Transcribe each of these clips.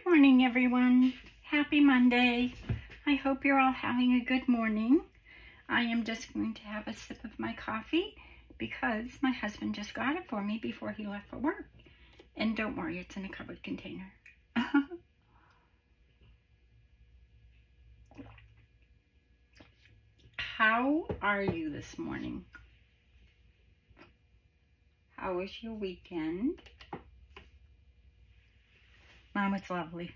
Good morning, everyone. Happy Monday. I hope you're all having a good morning. I am just going to have a sip of my coffee because my husband just got it for me before he left for work. And don't worry, it's in a covered container. How are you this morning? How was your weekend? Mom, it's lovely.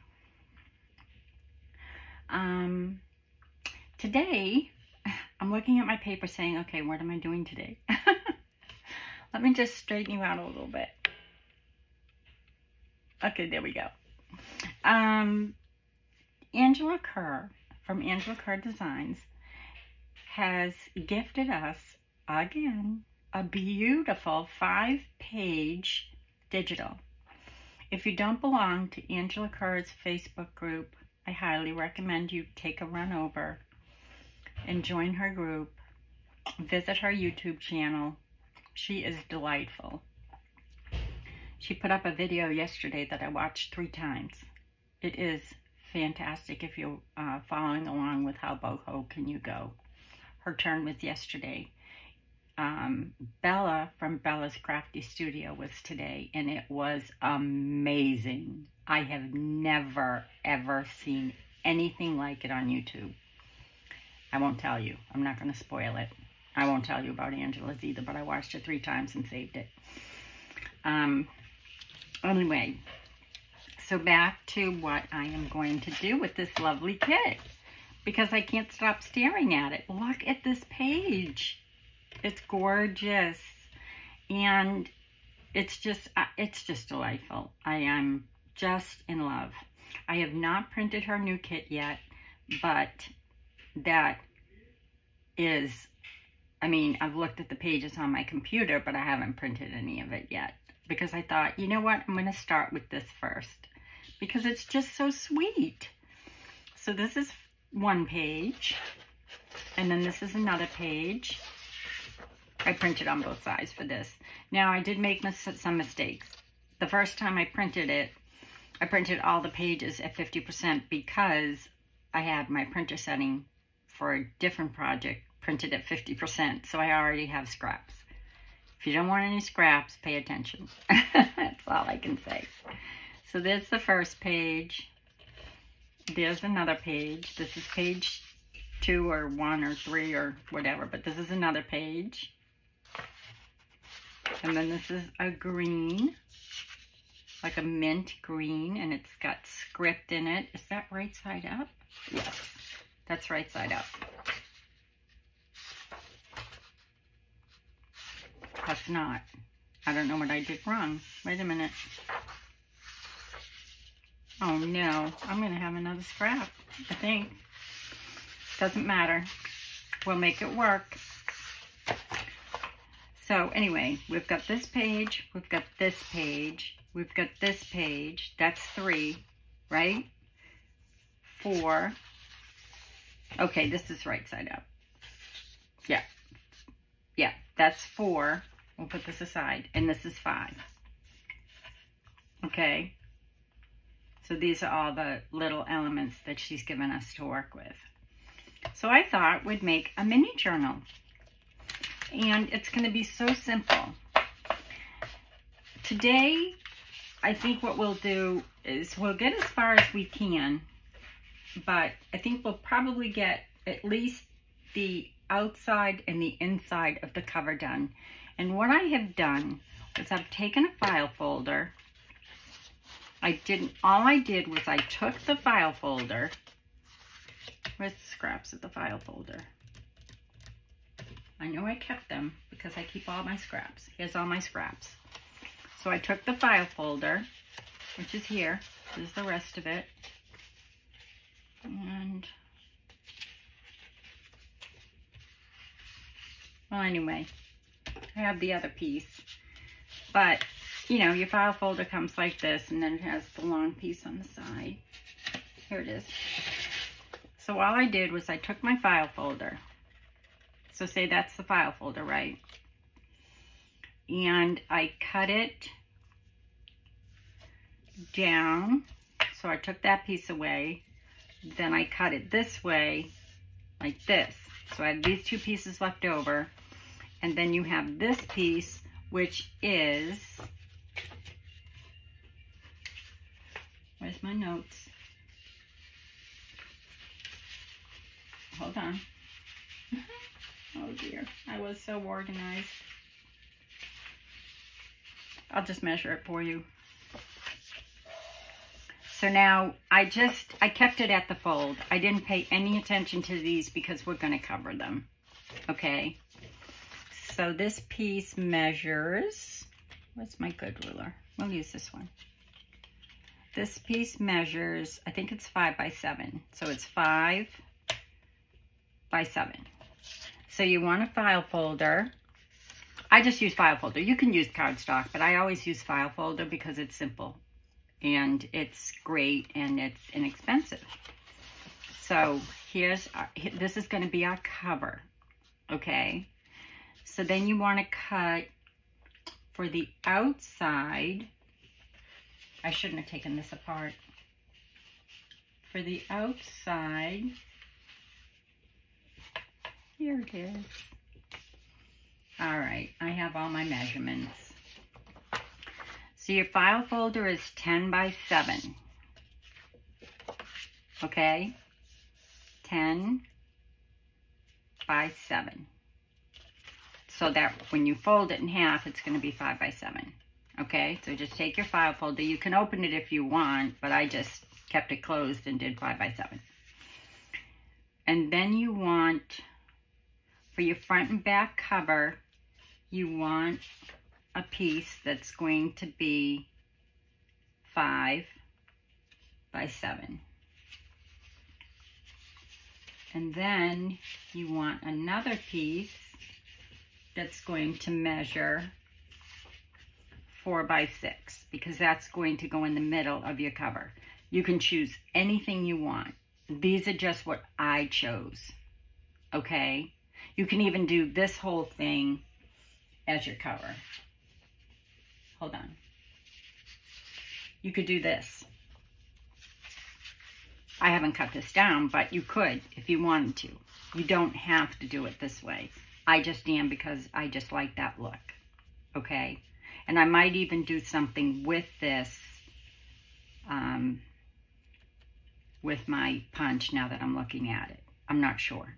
Today, I'm looking at my paper saying, okay, what am I doing today? Let me just straighten you out a little bit. Okay, there we go. Angela Kerr from Angela Kerr Designs has gifted us, again, a beautiful 5-page digital. If you don't belong to Angela Kerr's Facebook group, I highly recommend you take a run over and join her group. Visit her YouTube channel. She is delightful. She put up a video yesterday that I watched 3 times. It is fantastic if you're following along with how boho can you go. Her turn was yesterday. Bella from Bella's Crafty Studio was today, and it was amazing. I have never, ever seen anything like it on YouTube. I won't tell you. I'm not going to spoil it. I won't tell you about Angela's either, but I watched it 3 times and saved it. Anyway, so back to what I am going to do with this lovely kit, because I can't stop staring at it. Look at this page. It's gorgeous, and it's just delightful. I am just in love. I have not printed her new kit yet, but that is, I mean, I've looked at the pages on my computer, but I haven't printed any of it yet, because I thought, you know what, I'm going to start with this first, because it's just so sweet. So this is one page, and then this is another page. I printed on both sides for this. Now, I did make some mistakes. The first time I printed it, I printed all the pages at 50% because I had my printer setting for a different project printed at 50%, so I already have scraps. If you don't want any scraps, pay attention. That's all I can say. So there's the first page. There's another page. This is page 2 or 1 or 3 or whatever, but this is another page. And then this is a green, like a mint green, and it's got script in it. Is that right side up? Yes, that's right side up. That's not. I don't know what I did wrong. Wait a minute. Oh no, I'm going to have another scrap, I think. Doesn't matter. We'll make it work. So anyway, we've got this page, we've got this page, we've got this page. That's 3, right? 4. Okay, this is right side up. Yeah. Yeah, that's 4. We'll put this aside. And this is 5. Okay. So these are all the little elements that she's given us to work with. So I thought we'd make a mini journal. And it's going to be so simple. Today, I think what we'll do is we'll get as far as we can, but I think we'll probably get at least the outside and the inside of the cover done. And what I have done is I've taken a file folder. All I did was I took the file folder. Where's the scraps of the file folder? I know I kept them because I keep all my scraps. Here's all my scraps. So I took the file folder, which is here. This is the rest of it. And, well, anyway, I have the other piece. But, you know, your file folder comes like this, and then it has the long piece on the side. Here it is. So all I did was I took my file folder. So say that's the file folder, right? And I cut it down. So I I took that piece away. Then I cut it this way, like this. So I have these two pieces left over. And then you have this piece, which is, where's my notes? Hold on. Oh dear, I was so organized. I'll just measure it for you. So now I kept it at the fold. I didn't pay any attention to these because we're going to cover them. Okay. So this piece measures, where's my good ruler? We'll use this one. This piece measures, I think it's 5 by 7. So it's 5 by 7. So you want a file folder. I just use file folder. You can use cardstock, but I always use file folder because it's simple and it's great and it's inexpensive. So this is going to be our cover, okay? So then you want to cut for the outside. I shouldn't have taken this apart. For the outside, here it is. All right, I have all my measurements. So your file folder is 10 by 7. Okay? 10 by 7. So that when you fold it in half, it's going to be 5 by 7. Okay? So just take your file folder. You can open it if you want, but I just kept it closed and did 5 by 7. And then you want, for your front and back cover, you want a piece that's going to be 5 by 7. And then you want another piece that's going to measure 4 by 6, because that's going to go in the middle of your cover. You can choose anything you want. These are just what I chose, okay? You can even do this whole thing as your cover. Hold on. You could do this. I haven't cut this down, but you could if you wanted to. You don't have to do it this way. I just am because I just like that look, okay? And I might even do something with this, with my punch now that I'm looking at it. I'm not sure.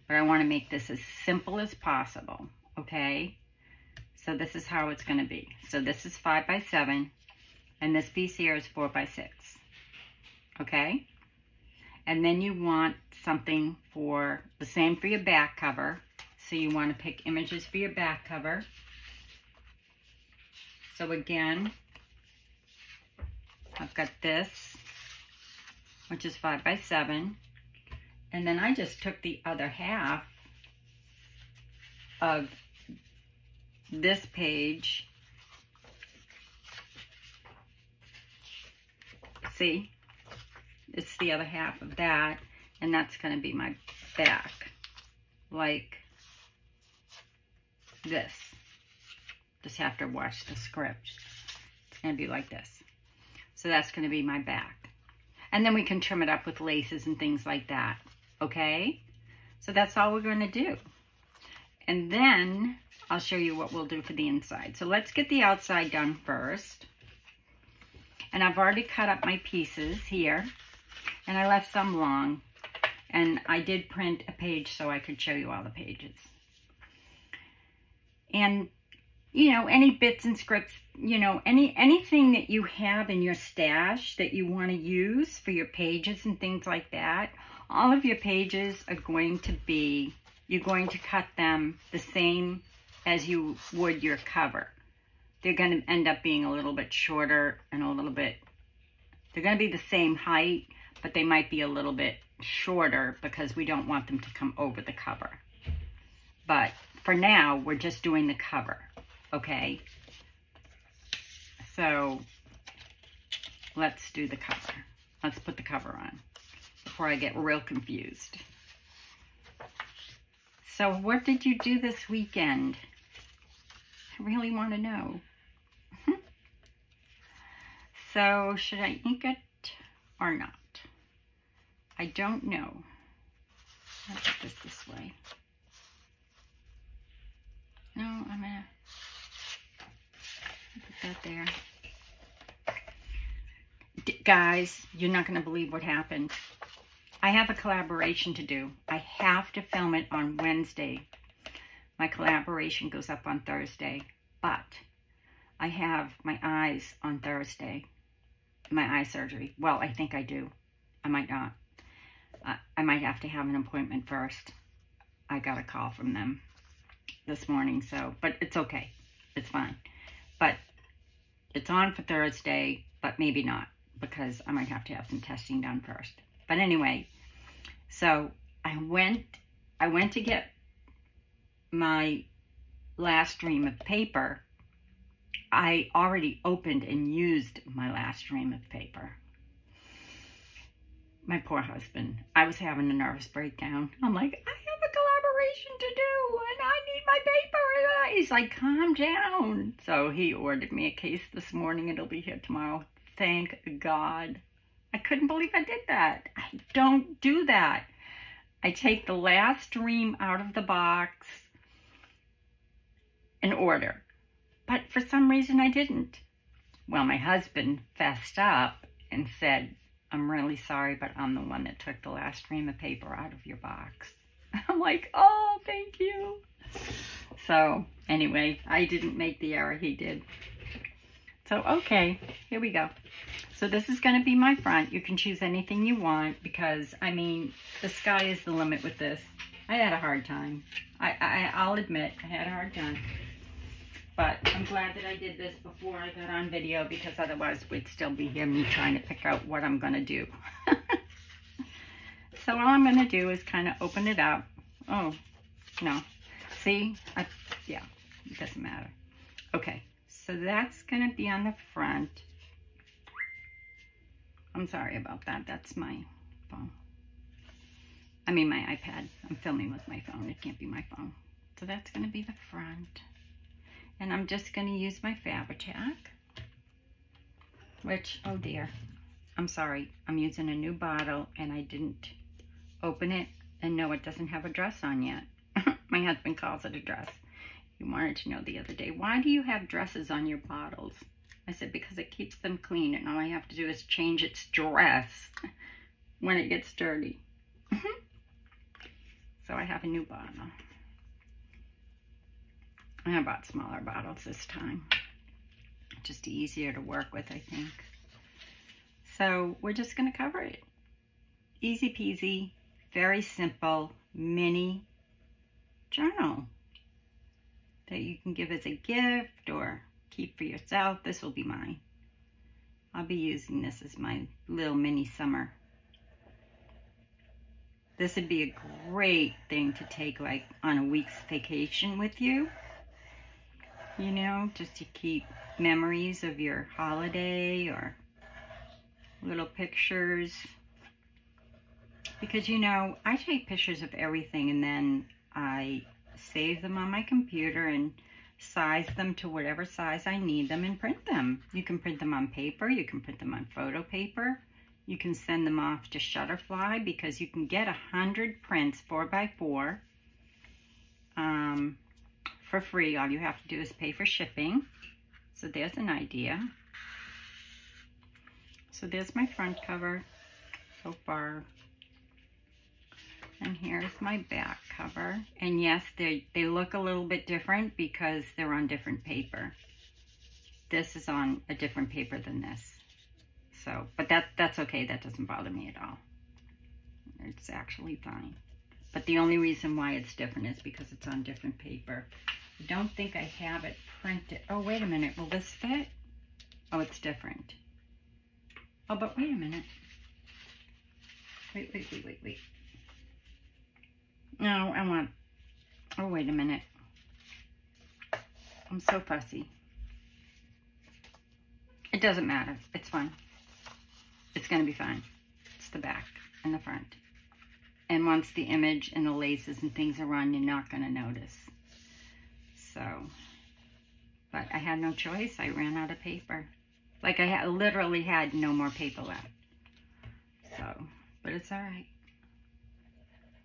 But I want to make this as simple as possible, okay? So this is how it's going to be. So this is 5 by 7, and this piece here is 4 by 6, okay? And then you want something for the same for your back cover. So you want to pick images for your back cover. So again, I've got this, which is 5 by 7. And then I just took the other half of this page. See? It's the other half of that. And that's going to be my back. Like this. Just have to watch the script. It's going to be like this. So that's going to be my back. And then we can trim it up with laces and things like that. Okay? So that's all we're going to do. And then I'll show you what we'll do for the inside. So let's get the outside done first. And I've already cut up my pieces here. And I left some long. And I did print a page so I could show you all the pages. And, you know, any bits and scripts, you know, anything that you have in your stash that you want to use for your pages and things like that, all of your pages are going to be, you're going to cut them the same as you would your cover. They're going to end up being a little bit shorter and a little bit, they're going to be the same height, but they might be a little bit shorter because we don't want them to come over the cover. But for now, we're just doing the cover, okay? So let's do the cover. Let's put the cover on before I get real confused. So what did you do this weekend? I really want to know. So should I ink it? or not. I don't know. I'll put this way. No, I'm gonna put that there. Guys, you're not gonna believe what happened. I have a collaboration to do. I have to film it on Wednesday. My collaboration goes up on Thursday, but I have my eyes on Thursday. My eye surgery. Well, I think I do. I might not. I might have to have an appointment first. I got a call from them this morning, so, but it's okay. It's fine. But it's on for Thursday, but maybe not, because I might have to have some testing done first. But anyway, so I went to get my last stream of paper. I already opened and used my last stream of paper. My poor husband. I was having a nervous breakdown. I'm like, I have a collaboration to do and I need my paper. He's like, calm down. So he ordered me a case this morning. It'll be here tomorrow. Thank God. I couldn't believe I did that. I don't do that. I take the last stream out of the box and order. But for some reason I didn't. Well, my husband fessed up and said, I'm really sorry, but I'm the one that took the last stream of paper out of your box. I'm like, oh, thank you. So anyway, I didn't make the error, he did. So, okay, here we go. So this is going to be my front. You can choose anything you want because, I mean, the sky is the limit with this. I had a hard time. I'll admit, I had a hard time. But I'm glad that I did this before I got on video because otherwise we'd still be here me trying to pick out what I'm going to do. So all I'm going to do is kind of open it up. Oh, no. See? Yeah, it doesn't matter. Okay, so that's going to be on the front. I'm sorry about that. That's my phone. I mean my iPad. I'm filming with my phone. It can't be my phone. So that's going to be the front. And I'm just going to use my Fabri-Tac, which, oh dear, I'm sorry. I'm using a new bottle and I didn't open it. And no, it doesn't have a dress on yet. My husband calls it a dress. He wanted to know the other day, why do you have dresses on your bottles? I said, because it keeps them clean and all I have to do is change its dress when it gets dirty. So I have a new bottle. I bought smaller bottles this time. Just easier to work with, I think. So we're just going to cover it. Easy peasy, very simple, mini journal that you can give as a gift or keep for yourself. This will be mine. I'll be using this as my little mini summer. This would be a great thing to take like on a week's vacation with you. You know, just to keep memories of your holiday or little pictures. Because, you know, I take pictures of everything and then I save them on my computer and size them to whatever size I need them and print them. You can print them on paper. You can print them on photo paper. You can send them off to Shutterfly because you can get 100 prints 4x4 for free. All you have to do is pay for shipping. So there's an idea. So there's my front cover so far. And here's my back cover. And yes, they look a little bit different because they're on different paper. This is on a different paper than this. So, but that's okay. That doesn't bother me at all. It's actually fine. But the only reason why it's different is because it's on different paper. I don't think I have it printed. Oh, wait a minute. Will this fit? Oh, it's different. Oh, but wait a minute. Wait. No, I want... Oh, wait a minute. I'm so fussy. It doesn't matter. It's fine. It's going to be fine. It's the back and the front. And once the image and the laces and things are on, you're not going to notice. So, but I had no choice. I ran out of paper. Like I literally had no more paper left. so, but it's all right.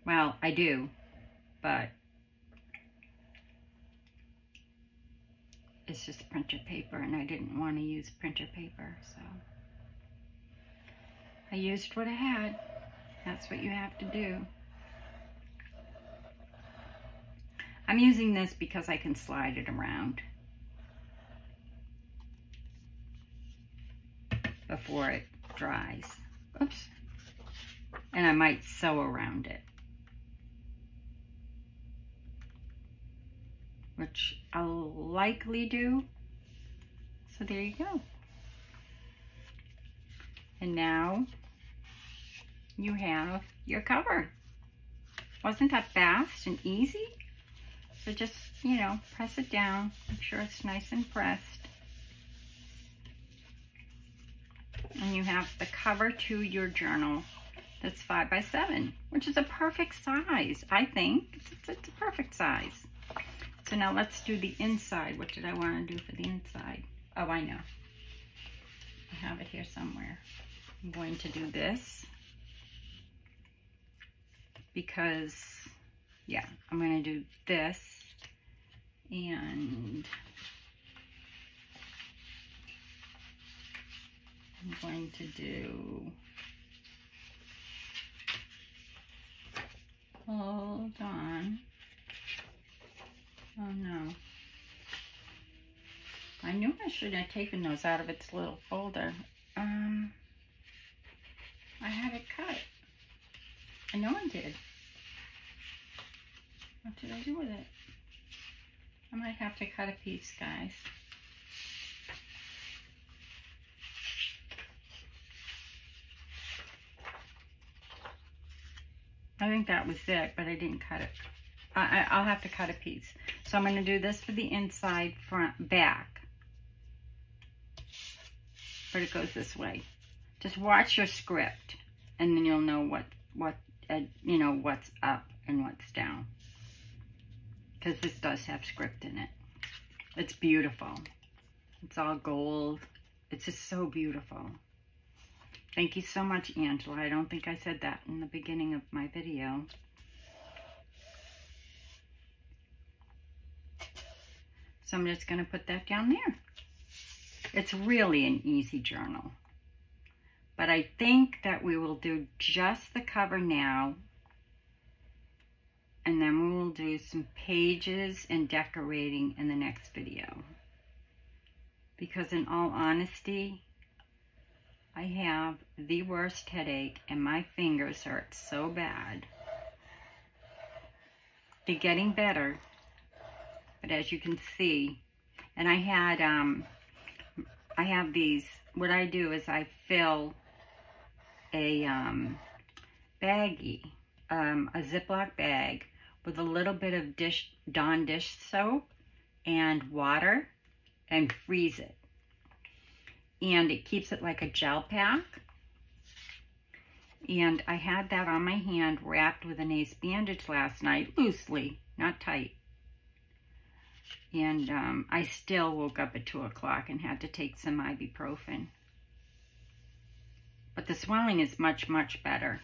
Well, I do, but it's just printer paper, and I didn't want to use printer paper, so I used what I had. That's what you have to do. I'm using this because I can slide it around before it dries. Oops. And I might sew around it, which I'll likely do. So there you go. And now you have your cover. Wasn't that fast and easy? So just, you know, press it down. Make sure it's nice and pressed. And you have the cover to your journal that's 5 by 7, which is a perfect size, I think. It's a perfect size. So now let's do the inside. What did I want to do for the inside? Oh, I know. I have it here somewhere. I'm going to do this because, yeah, I'm going to do this, and I'm going to do, hold on. Oh no. I knew I should have taken those out of its little folder. I had it cut. I know I did. What did I do with it? I might have to cut a piece, guys. I think that was it, but I didn't cut it. I'll have to cut a piece. So I'm going to do this for the inside, front, back. But it goes this way. Just watch your script, and then you'll know you know, what's up and what's down. Because this does have script in it. It's beautiful. It's all gold. It's just so beautiful. Thank you so much, Angela. I don't think I said that in the beginning of my video. So I'm just going to put that down there. It's really an easy journal. But I think that we will do just the cover now. And then we will do some pages and decorating in the next video. Because in all honesty, I have the worst headache and my fingers hurt so bad. They're getting better. But as you can see, and I have these, what I do is I fill a baggie, a Ziploc bag with a little bit of Dawn dish soap and water and freeze it. And it keeps it like a gel pack. And I had that on my hand wrapped with an ace bandage last night, loosely, not tight. And I still woke up at 2 o'clock and had to take some ibuprofen. But the swelling is much, much better.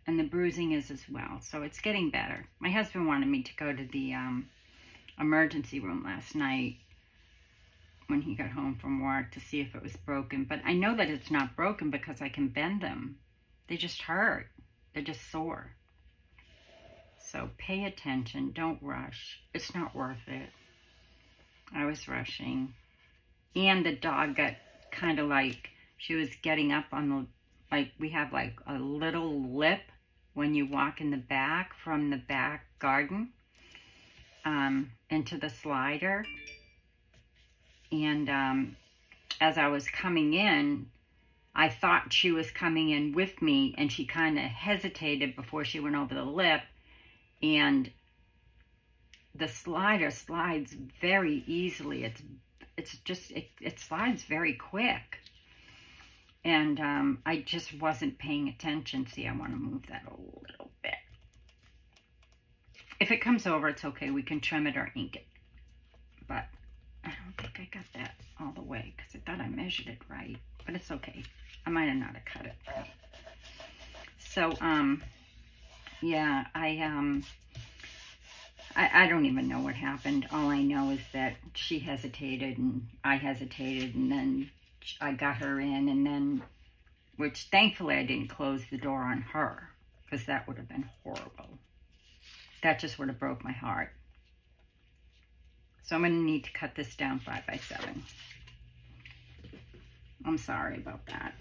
And the bruising is as well. So it's getting better. My husband wanted me to go to the emergency room last night when he got home from work to see if it was broken. But I know that it's not broken because I can bend them. They just hurt. They're just sore. So pay attention. Don't rush. It's not worth it. I was rushing. And the dog got kind of like, she was getting up on the, like, we have like a little lip when you walk in the back from the back garden into the slider. And as I was coming in, I thought she was coming in with me, and she kind of hesitated before she went over the lip. And the slider slides very easily. It slides very quick. And I just wasn't paying attention. See, I want to move that a little bit. If it comes over, it's okay. We can trim it or ink it. But I don't think I got that all the way because I thought I measured it right. But it's okay. I might have not have cut it right. So, yeah, I don't even know what happened. All I know is that she hesitated and I hesitated, and then I got her in, and then, which thankfully I didn't close the door on her, because that would have been horrible. That just would have broke my heart. So I'm going to need to cut this down 5 by 7. I'm sorry about that.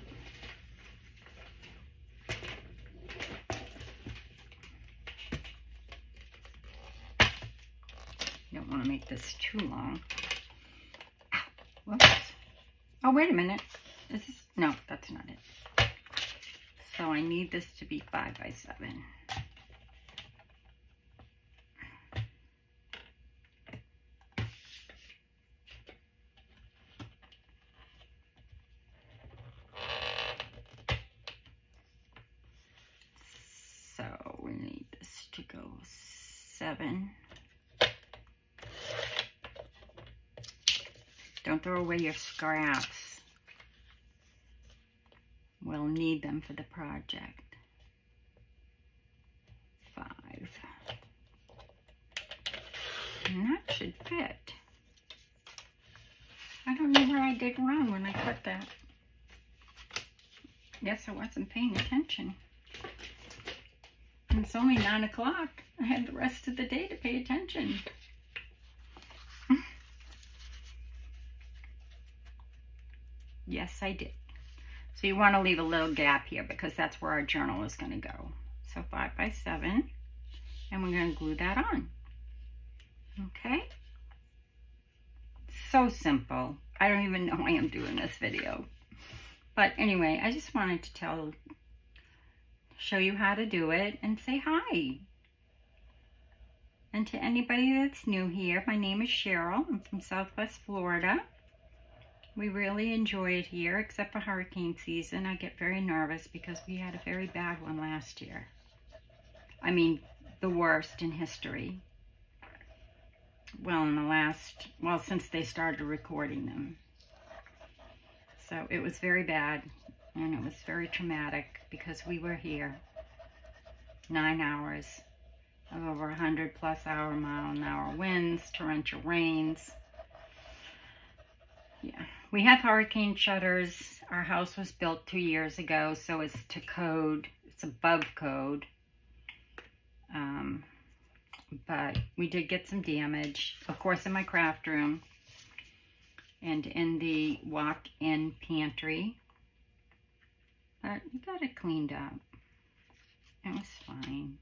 Don't want to make this too long. Ow, whoops. Oh, wait a minute. Is this? No, that's not it. So I need this to be 5 by 7. So we need this to go 7. Don't throw away your scraps. We'll need them for the project. 5. And that should fit. I don't know where I did wrong when I cut that. Guess I wasn't paying attention. And it's only 9 o'clock. I had the rest of the day to pay attention. Yes, I did. So you want to leave a little gap here because that's where our journal is going to go. So 5 by 7, and we're going to glue that on. Okay? So simple. I don't even know why I'm doing this video. But anyway, I just wanted to show you how to do it and say hi. And to anybody that's new here, my name is Cheryl. I'm from Southwest Florida. We really enjoy it here, except for hurricane season. I get very nervous because we had a very bad one last year. I mean, the worst in history. Well, since they started recording them. So it was very bad, and it was very traumatic because we were here 9 hours of over 100+ mile-an-hour winds, torrential rains. Yeah, we have hurricane shutters. Our house was built 2 years ago, so it's to code. It's above code. But we did get some damage, of course, in my craft room and in the walk-in pantry. But we got it cleaned up. It was fine.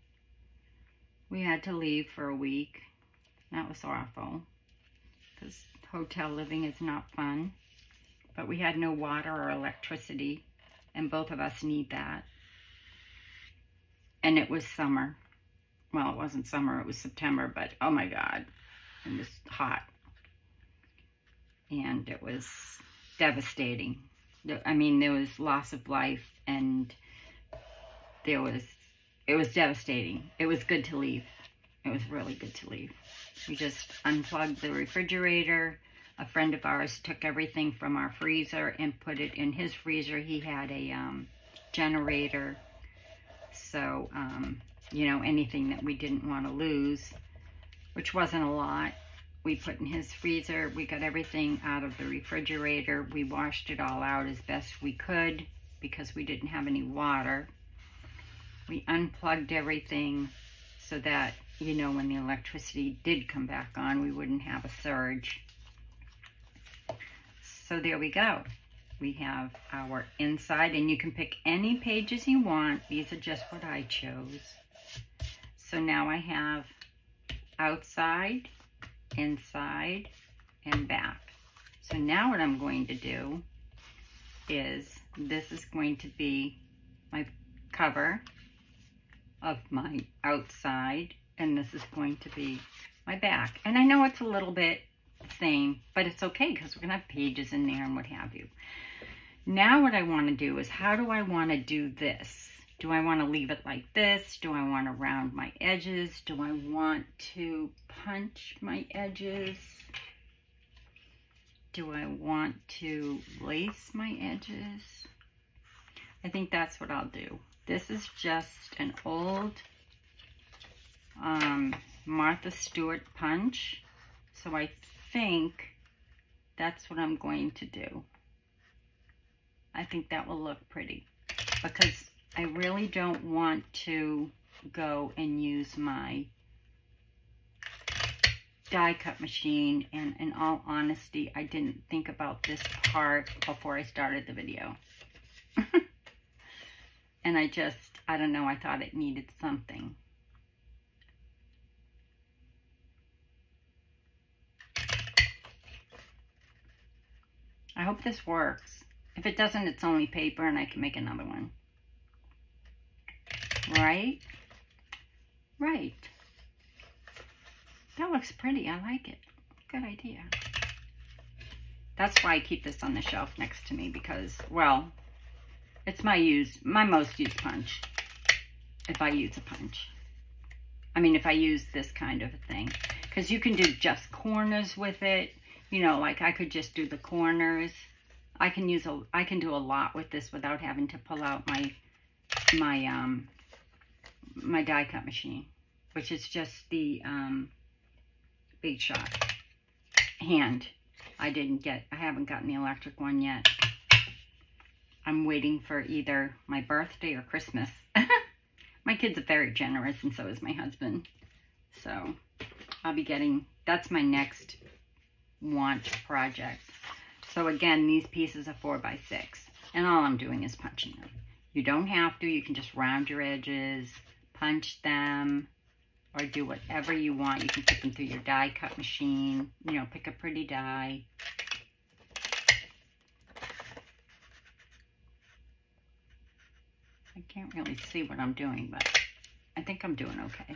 We had to leave for a week. That was awful, because hotel living is not fun. But we had no water or electricity, and both of us need that. And it was summer. Well, it wasn't summer, it was September, but oh my God, it was hot. And it was devastating. I mean, there was loss of life, and it was devastating. It was good to leave. It was really good to leave. We just unplugged the refrigerator. A friend of ours took everything from our freezer and put it in his freezer. He had a generator. So, you know, anything that we didn't want to lose, which wasn't a lot, we put in his freezer. We got everything out of the refrigerator. We washed it all out as best we could because we didn't have any water. We unplugged everything so that, you know, when the electricity did come back on, we wouldn't have a surge. So there we go. We have our inside, and you can pick any pages you want. These are just what I chose. So now I have outside, inside, and back. So now what I'm going to do is, this is going to be my cover of my outside, and this is going to be my back. And I know it's a little bit the same, but it's okay because we're going to have pages in there and what have you. Now what I want to do is, how do I want to do this? Do I want to leave it like this? Do I want to round my edges? Do I want to punch my edges? Do I want to lace my edges? I think that's what I'll do. This is just an old Martha Stewart punch. So I think that's what I'm going to do. I think that will look pretty, because I really don't want to go and use my die cut machine, and in all honesty, I didn't think about this part before I started the video. And I don't know, I thought it needed something. I hope this works. If it doesn't, it's only paper and I can make another one. Right? Right. That looks pretty. I like it. Good idea. That's why I keep this on the shelf next to me, because, well, it's my most used punch. If I use a punch. I mean, if I use this kind of a thing. Because you can do just corners with it. You know, like I could just do the corners. I can do a lot with this without having to pull out my die cut machine, which is just the Big Shot hand. I haven't gotten the electric one yet. I'm waiting for either my birthday or Christmas. My kids are very generous, and so is my husband. So I'll be getting, that's my next want project. So again, these pieces are 4x6, and all I'm doing is punching them. You don't have to. You can just round your edges, punch them, or do whatever you want. You can put them through your die cut machine. You know, pick a pretty die. I can't really see what I'm doing, but I think I'm doing okay.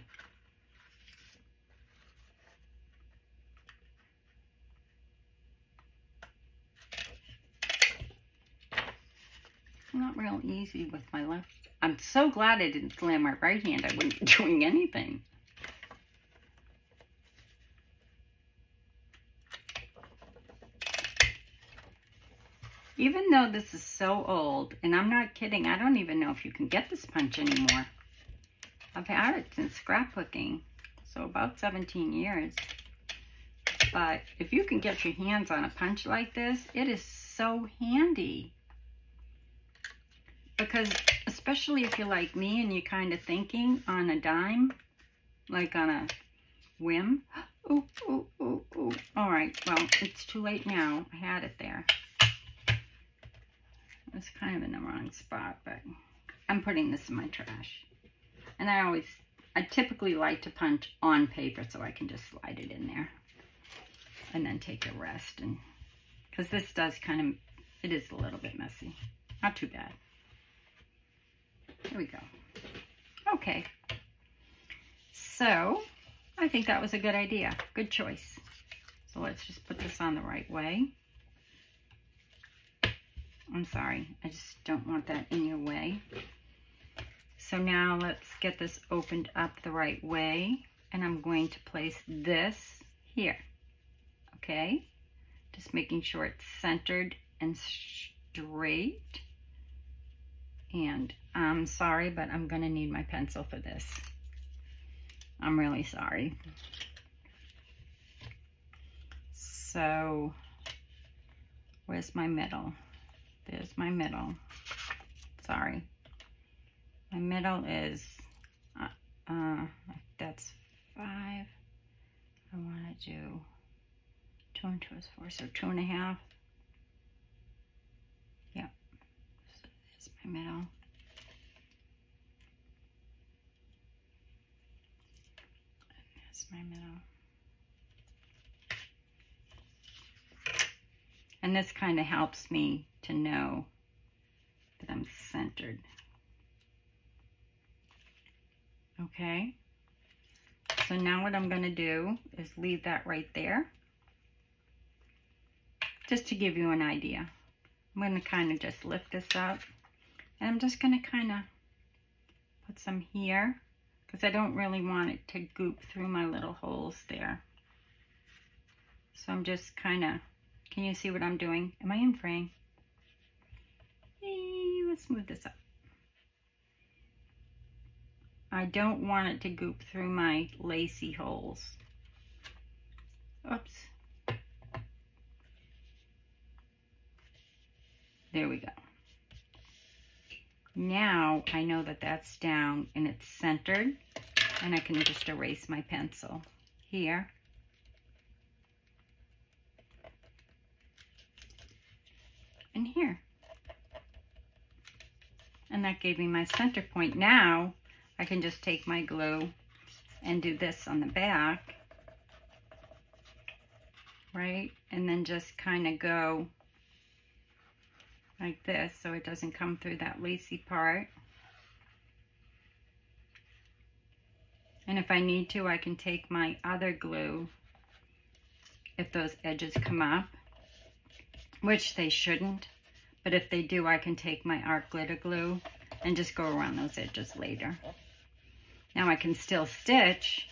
Not real easy with my left. I'm so glad I didn't slam my right hand. I wouldn't be doing anything. Even though this is so old, and I'm not kidding, I don't even know if you can get this punch anymore. I've had it since scrapbooking, so about 17 years. But if you can get your hands on a punch like this, it is so handy. Because especially if you're like me and you're kind of thinking on a dime, like on a whim. Ooh, ooh, ooh, ooh. All right, well, it's too late now. I had it there. It's kind of in the wrong spot, but I'm putting this in my trash. And I typically like to punch on paper so I can just slide it in there. And then take a rest. And because this does it is a little bit messy. Not too bad. Here we go. Okay. So, I think that was a good idea. Good choice. So let's just put this on the right way. I'm sorry, I just don't want that in your way. So now let's get this opened up the right way. And I'm going to place this here. Okay? Just making sure it's centered and straight. And I'm sorry, but I'm going to need my pencil for this. I'm really sorry. So, where's my middle? There's my middle. Sorry. My middle is, that's 5. I want to do 2 and 2 is 4, so 2.5. Yep. So there's my middle. And there's my middle. And this kind of helps me to know that I'm centered. Okay. So now what I'm going to do is leave that right there. Just to give you an idea. I'm going to kind of just lift this up. And I'm just going to kind of put some here. Because I don't really want it to goop through my little holes there. So I'm just kind of... Can you see what I'm doing? Am I in frame? Hey, going to smooth this up. I don't want it to goop through my lacy holes. Oops. There we go. Now I know that that's down and it's centered, and I can just erase my pencil here. And here. And that gave me my center point. Now I can just take my glue and do this on the back, right? And then just kind of go like this so it doesn't come through that lacy part. And if I need to, I can take my other glue if those edges come up, which they shouldn't, but if they do, I can take my art glitter glue and just go around those edges later. Now I can still stitch.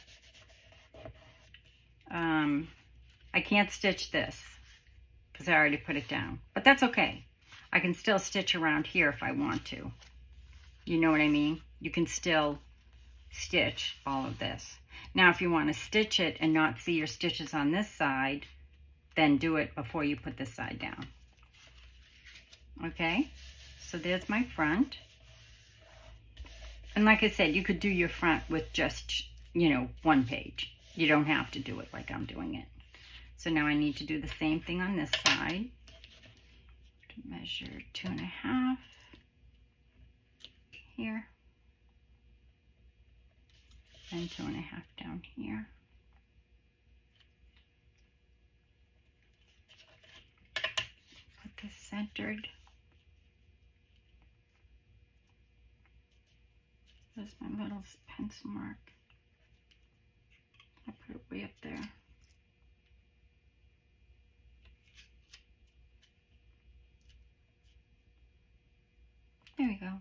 I can't stitch this because I already put it down, but that's okay. I can still stitch around here if I want to. You know what I mean? You can still stitch all of this. Now, if you want to stitch it and not see your stitches on this side, then do it before you put this side down. Okay, so there's my front. And like I said, you could do your front with just, you know, one page. You don't have to do it like I'm doing it. So now I need to do the same thing on this side. Measure 2.5 here. And 2.5 down here. Put this centered. There's my little pencil mark. I put it way up there. There we go.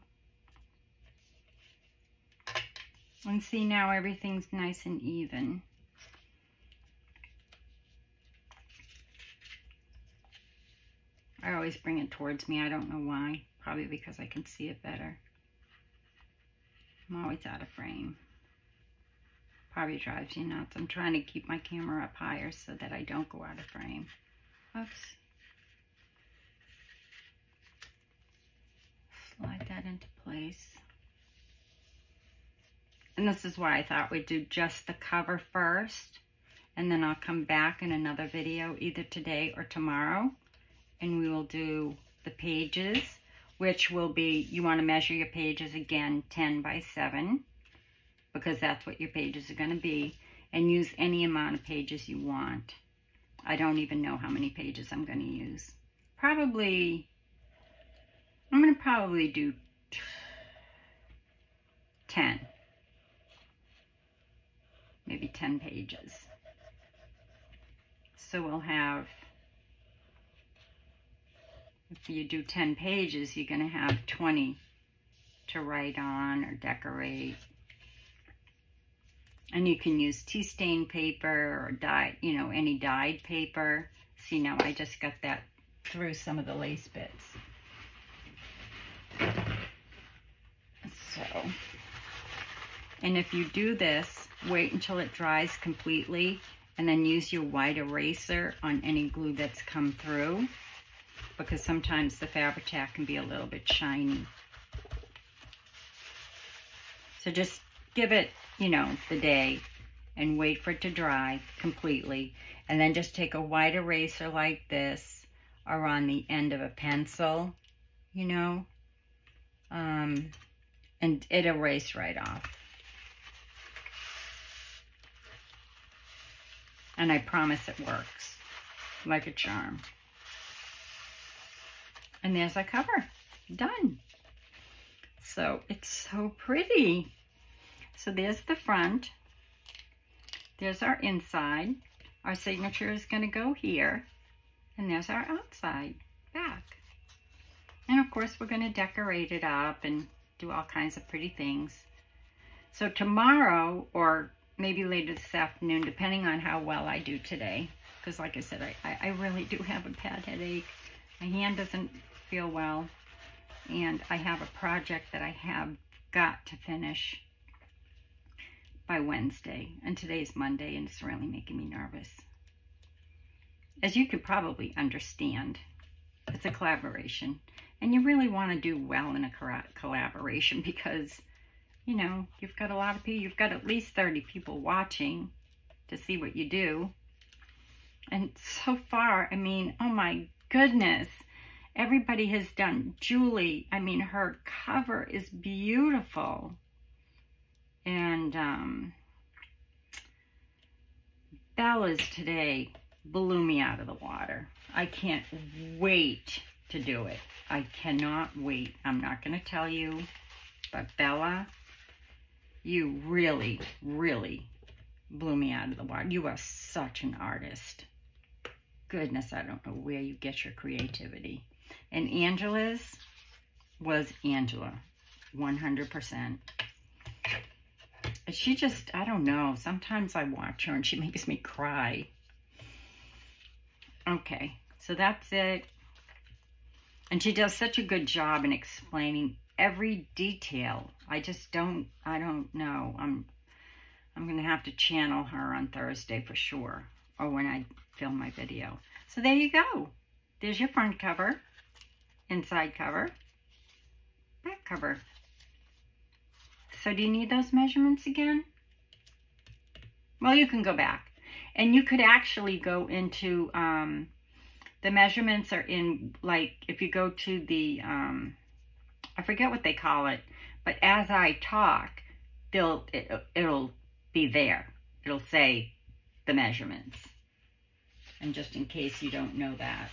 And see, now everything's nice and even. I always bring it towards me. I don't know why. Probably because I can see it better. I'm always out of frame. Probably drives you nuts. I'm trying to keep my camera up higher so that I don't go out of frame. Oops. Slide that into place. And this is why I thought we'd do just the cover first, and then I'll come back in another video either today or tomorrow, and we will do the pages, which will be, you want to measure your pages again 10 by 7, because that's what your pages are going to be, and use any amount of pages you want. I don't even know how many pages I'm going to use. I'm going to probably do 10. Maybe 10 pages. So we'll have, if you do 10 pages, you're going to have 20 to write on or decorate. And you can use tea stain paper or dye, you know, any dyed paper. See, now I just got that through some of the lace bits. So, and if you do this, wait until it dries completely and then use your white eraser on any glue that's come through, because sometimes the Fabri-Tac can be a little bit shiny. So just give it, you know, the day and wait for it to dry completely, and then just take a white eraser like this or on the end of a pencil, you know, and it erased right off. And I promise it works like a charm. And there's our cover, done. So it's so pretty. So there's the front, there's our inside, our signature is going to go here, and there's our outside, back. And of course we're going to decorate it up and do all kinds of pretty things. So tomorrow, or maybe later this afternoon, depending on how well I do today, because like I said, I really do have a bad headache. My hand doesn't feel well, And I have a project that I have got to finish by Wednesday. And today's Monday, and it's really making me nervous. As you could probably understand, it's a collaboration. And you really want to do well in a collaboration because, you know, you've got a lot of people. You've got at least 30 people watching to see what you do. And so far, I mean, oh my goodness, everybody has done. Julie, I mean, her cover is beautiful. And Bella's today blew me out of the water. I can't wait to do it. I cannot wait. I'm not going to tell you, but Bella, you really, really blew me out of the water. You are such an artist. Goodness, I don't know where you get your creativity. And Angela's was Angela, 100%. She just, I don't know, sometimes I watch her and she makes me cry. Okay, so that's it. And she does such a good job in explaining every detail. I don't know. I'm going to have to channel her on Thursday for sure, or when I film my video. So there you go. There's your front cover, inside cover, back cover. So do you need those measurements again? Well, you can go back. And you could actually go into, the measurements are in, like, if you go to the, I forget what they call it, but as I talk, it'll be there. It'll say the measurements. And just in case you don't know that.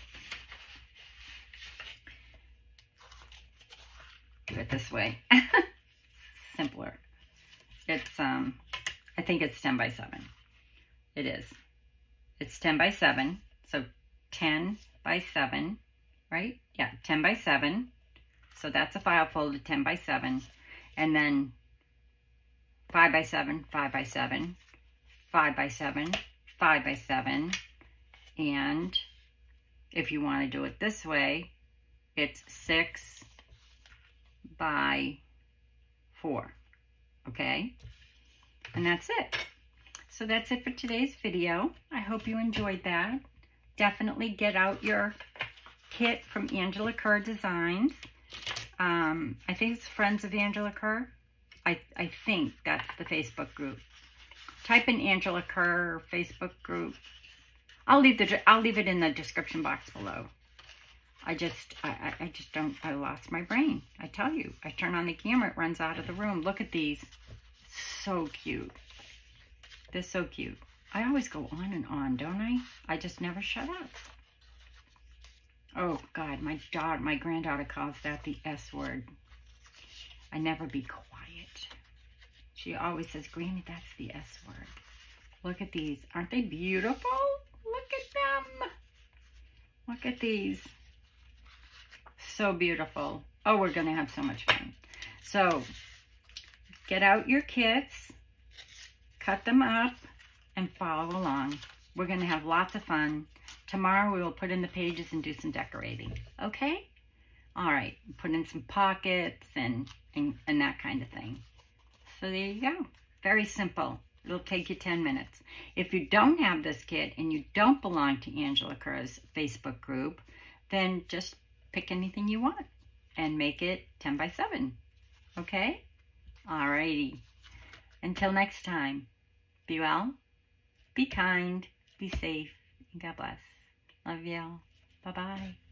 Do it this way. Simpler. It's, I think it's 10 by 7. It is. It's 10 by 7. So 10 by 7, right? Yeah, 10 by 7. So that's a file folder, 10 by 7. And then 5 by 7, 5 by 7, 5 by 7, 5 by 7. And if you want to do it this way, it's 6 by 4. Okay? And that's it. So that's it for today's video. I hope you enjoyed that. Definitely get out your kit from Angela Kerr Designs. I think it's Friends of Angela Kerr. I think that's the Facebook group. Type in Angela Kerr Facebook group. I'll leave it in the description box below. I lost my brain. I tell you, I turn on the camera, it runs out of the room. Look at these. So cute. They're so cute. I always go on and on, don't I? I just never shut up. Oh, God, my granddaughter calls that the S word. I never be quiet. She always says, Granny, that's the S word. Look at these. Aren't they beautiful? Look at them. Look at these. So beautiful. Oh, we're going to have so much fun. So, get out your kits, cut them up, and follow along. We're going to have lots of fun. Tomorrow we will put in the pages and do some decorating. Okay? All right. Put in some pockets and that kind of thing. So there you go. Very simple. It'll take you 10 minutes. If you don't have this kit and you don't belong to Angela Kerr's Facebook group, then just pick anything you want and make it 10 by 7. Okay? All righty. Until next time, be well, be kind, be safe, and God bless. Love y'all. Bye-bye.